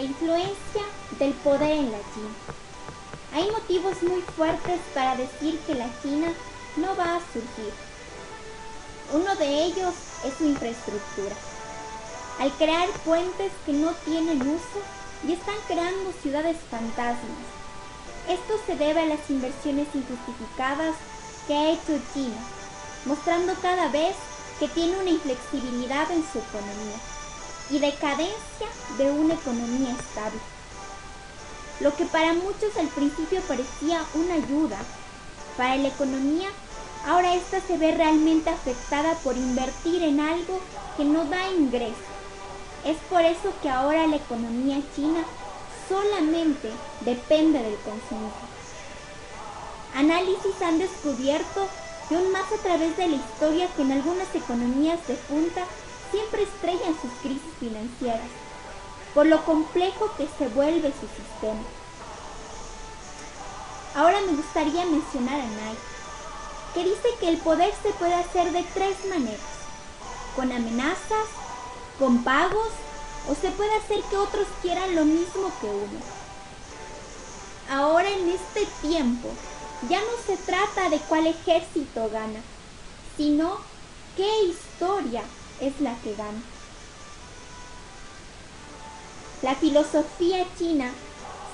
La influencia del poder en la China. Hay motivos muy fuertes para decir que la China no va a surgir. Uno de ellos es su infraestructura. Al crear puentes que no tienen uso y están creando ciudades fantasmas. Esto se debe a las inversiones injustificadas que ha hecho China, mostrando cada vez que tiene una inflexibilidad en su economía y decadencia de una economía estable. Lo que para muchos al principio parecía una ayuda para la economía, ahora esta se ve realmente afectada por invertir en algo que no da ingreso. Es por eso que ahora la economía china solamente depende del consumismo. Análisis han descubierto y aún más a través de la historia que en algunas economías de punta siempre estrellan sus crisis financieras, por lo complejo que se vuelve su sistema. Ahora me gustaría mencionar a Nike, que dice que el poder se puede hacer de 3 maneras: con amenazas, con pagos, o se puede hacer que otros quieran lo mismo que uno. Ahora en este tiempo, ya no se trata de cuál ejército gana, sino qué historia es la que gana. La filosofía china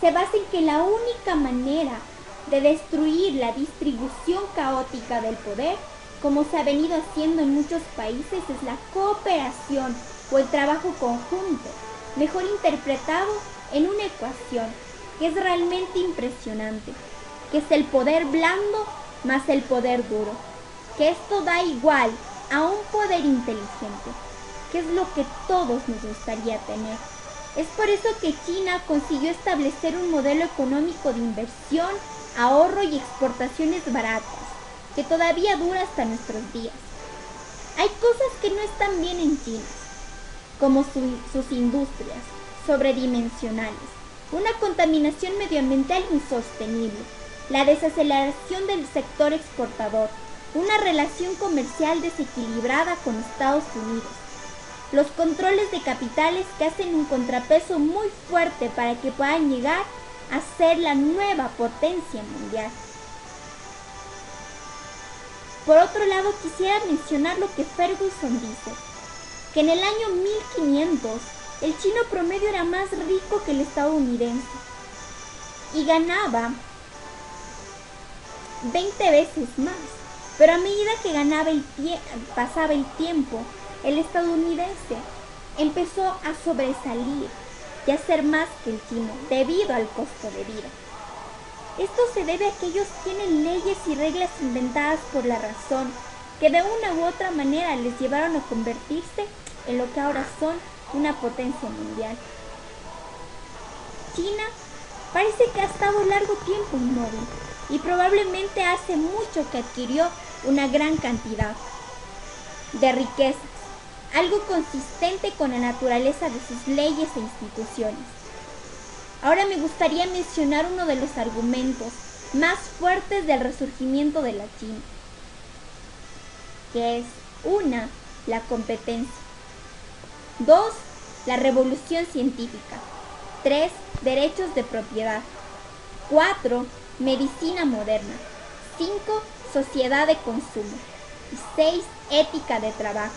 se basa en que la única manera de destruir la distribución caótica del poder, como se ha venido haciendo en muchos países, es la cooperación o el trabajo conjunto, mejor interpretado en una ecuación que es realmente impresionante, que es el poder blando más el poder duro, que esto da igual a un poder inteligente, que es lo que todos nos gustaría tener. Es por eso que China consiguió establecer un modelo económico de inversión, ahorro y exportaciones baratas, que todavía dura hasta nuestros días. Hay cosas que no están bien en China, como sus industrias sobredimensionales, una contaminación medioambiental insostenible, la desaceleración del sector exportador, una relación comercial desequilibrada con Estados Unidos, los controles de capitales que hacen un contrapeso muy fuerte para que puedan llegar a ser la nueva potencia mundial. Por otro lado, quisiera mencionar lo que Ferguson dice, que en el año 1500 el chino promedio era más rico que el estadounidense y ganaba 20 veces más, pero a medida que pasaba el tiempo, el estadounidense empezó a sobresalir y a ser más que el chino debido al costo de vida. Esto se debe a que ellos tienen leyes y reglas inventadas por la razón que de una u otra manera les llevaron a convertirse en lo que ahora son una potencia mundial. China parece que ha estado largo tiempo inmóvil y probablemente hace mucho que adquirió una gran cantidad de riquezas, algo consistente con la naturaleza de sus leyes e instituciones. Ahora me gustaría mencionar uno de los argumentos más fuertes del resurgimiento de la China, que es 1. La competencia, 2. La revolución científica, 3. Derechos de propiedad, 4. Medicina moderna, 5. Sociedad de consumo y 6. Ética de trabajo.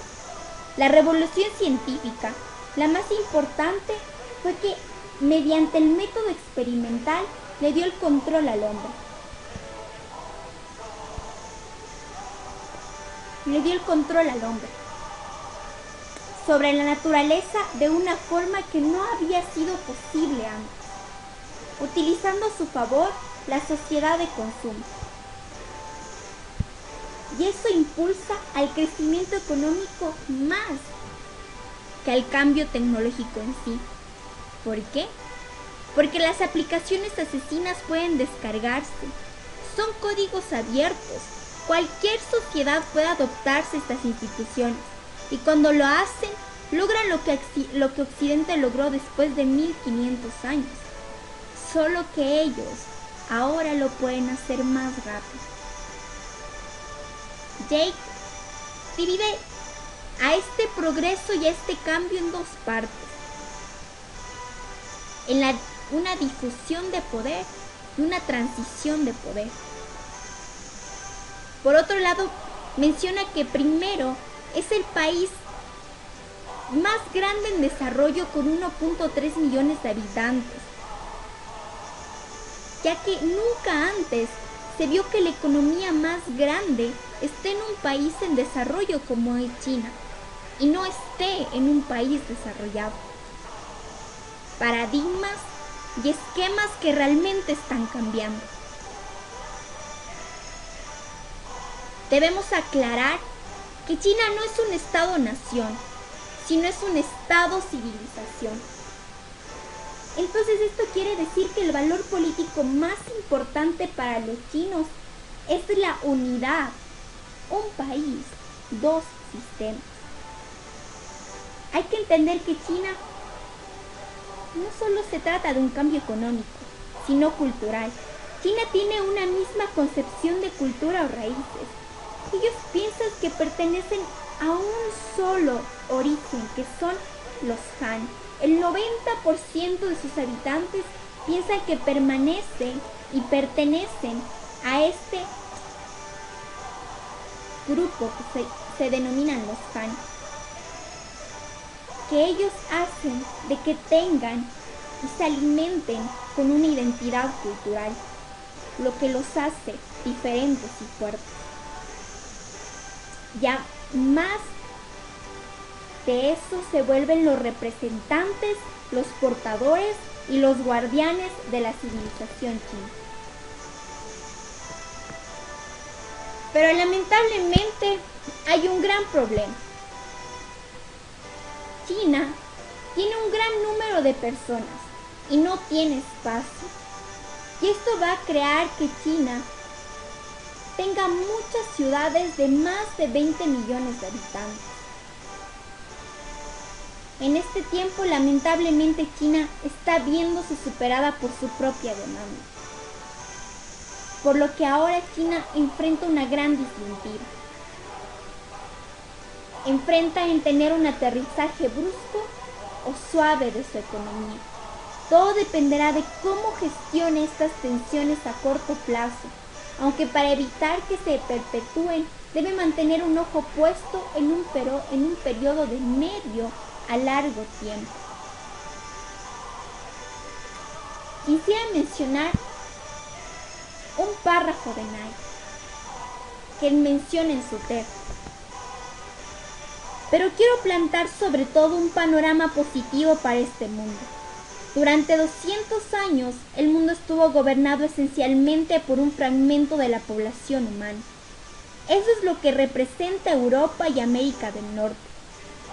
La revolución científica, la más importante, fue que mediante el método experimental le dio el control al hombre. Sobre la naturaleza de una forma que no había sido posible antes, utilizando a su favor la sociedad de consumo. Y eso impulsa al crecimiento económico más que al cambio tecnológico en sí. ¿Por qué? Porque las aplicaciones asesinas pueden descargarse. Son códigos abiertos. Cualquier sociedad puede adoptarse estas instituciones. Y cuando lo hacen, logran lo que Occidente logró después de 1500 años. Solo que ellos ahora lo pueden hacer más rápido. Jake divide a este progreso y a este cambio en 2 partes. en una difusión de poder y una transición de poder. Por otro lado, menciona que primero es el país más grande en desarrollo con 1.3 millones de habitantes, ya que nunca antes se vio que la economía más grande esté en un país en desarrollo como es China y no esté en un país desarrollado. Paradigmas y esquemas que realmente están cambiando. Debemos aclarar que China no es un estado-nación, sino es un estado-civilización. Entonces esto quiere decir que el valor político más importante para los chinos es la unidad. Un país, dos sistemas. Hay que entender que China no solo se trata de un cambio económico, sino cultural. China tiene una misma concepción de cultura o raíces. Ellos piensan que pertenecen a un solo origen, que son los Han. El 90% de sus habitantes piensan que permanecen y pertenecen a este grupo que se denominan los Han, que ellos hacen de que tengan y se alimenten con una identidad cultural, lo que los hace diferentes y fuertes. Ya más de eso se vuelven los representantes, los portadores y los guardianes de la civilización china. Pero lamentablemente hay un gran problema. China tiene un gran número de personas y no tiene espacio. Y esto va a crear que China tenga muchas ciudades de más de 20 millones de habitantes. En este tiempo, lamentablemente, China está viéndose superada por su propia demanda, por lo que ahora China enfrenta una gran disyuntiva. Enfrenta en tener un aterrizaje brusco o suave de su economía. Todo dependerá de cómo gestione estas tensiones a corto plazo, aunque para evitar que se perpetúen debe mantener un ojo puesto en un periodo de medio a largo tiempo. Quisiera mencionar un párrafo de Nike que menciona en su texto, pero quiero plantar sobre todo un panorama positivo para este mundo. Durante 200 años, el mundo estuvo gobernado esencialmente por un fragmento de la población humana. Eso es lo que representa Europa y América del Norte.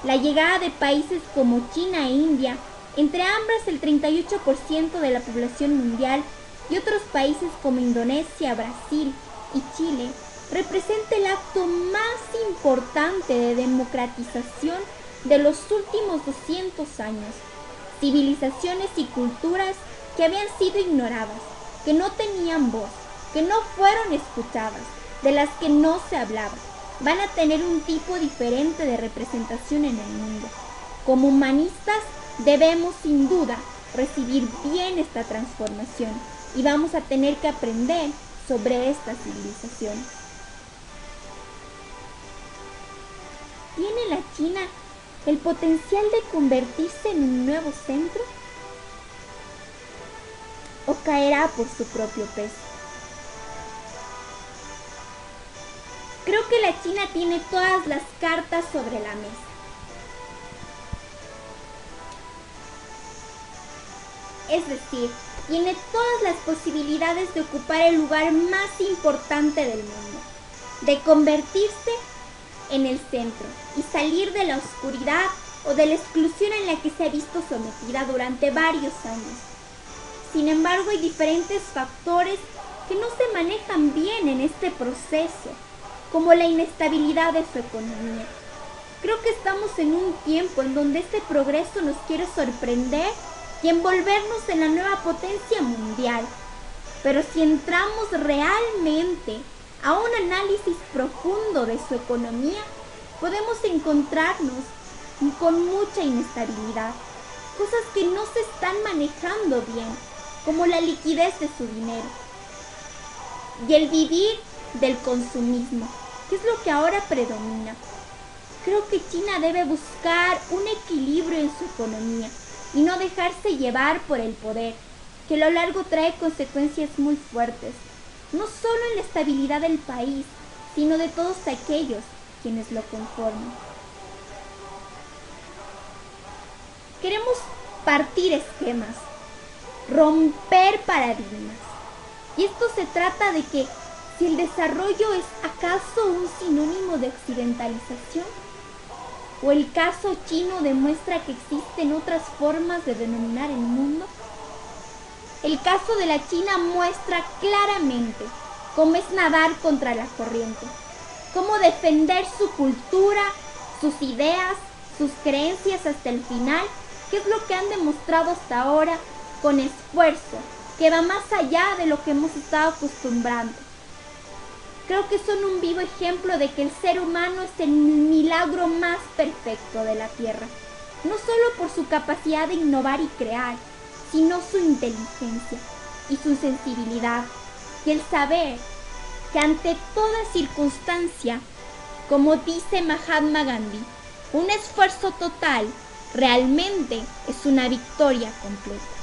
La llegada de países como China e India, entre ambas el 38% de la población mundial, y otros países como Indonesia, Brasil y Chile, representa el acto más importante de democratización de los últimos 200 años. Civilizaciones y culturas que habían sido ignoradas, que no tenían voz, que no fueron escuchadas, de las que no se hablaba, van a tener un tipo diferente de representación en el mundo. Como humanistas debemos sin duda recibir bien esta transformación y vamos a tener que aprender sobre estas civilizaciones. ¿Tiene la China el potencial de convertirse en un nuevo centro? ¿O caerá por su propio peso? Creo que la China tiene todas las cartas sobre la mesa. Es decir, tiene todas las posibilidades de ocupar el lugar más importante del mundo, de convertirse en el centro y salir de la oscuridad o de la exclusión en la que se ha visto sometida durante varios años. Sin embargo, hay diferentes factores que no se manejan bien en este proceso, como la inestabilidad de su economía. Creo que estamos en un tiempo en donde este progreso nos quiere sorprender y envolvernos en la nueva potencia mundial. Pero si entramos realmente a un análisis profundo de su economía, podemos encontrarnos con mucha inestabilidad. cosas que no se están manejando bien, como la liquidez de su dinero y el vivir del consumismo, que es lo que ahora predomina. Creo que China debe buscar un equilibrio en su economía y no dejarse llevar por el poder, que a lo largo trae consecuencias muy fuertes, no solo en la estabilidad del país, sino de todos aquellos quienes lo conforman. Queremos partir esquemas, romper paradigmas. Y esto se trata de que si el desarrollo es acaso un sinónimo de occidentalización, o el caso chino demuestra que existen otras formas de denominar el mundo. El caso de la China muestra claramente cómo es nadar contra la corriente, cómo defender su cultura, sus ideas, sus creencias hasta el final, que es lo que han demostrado hasta ahora con esfuerzo, que va más allá de lo que hemos estado acostumbrando. Creo que son un vivo ejemplo de que el ser humano es el milagro más perfecto de la Tierra, no solo por su capacidad de innovar y crear, sino su inteligencia y su sensibilidad, y el saber que ante toda circunstancia, como dice Mahatma Gandhi, un esfuerzo total realmente es una victoria completa.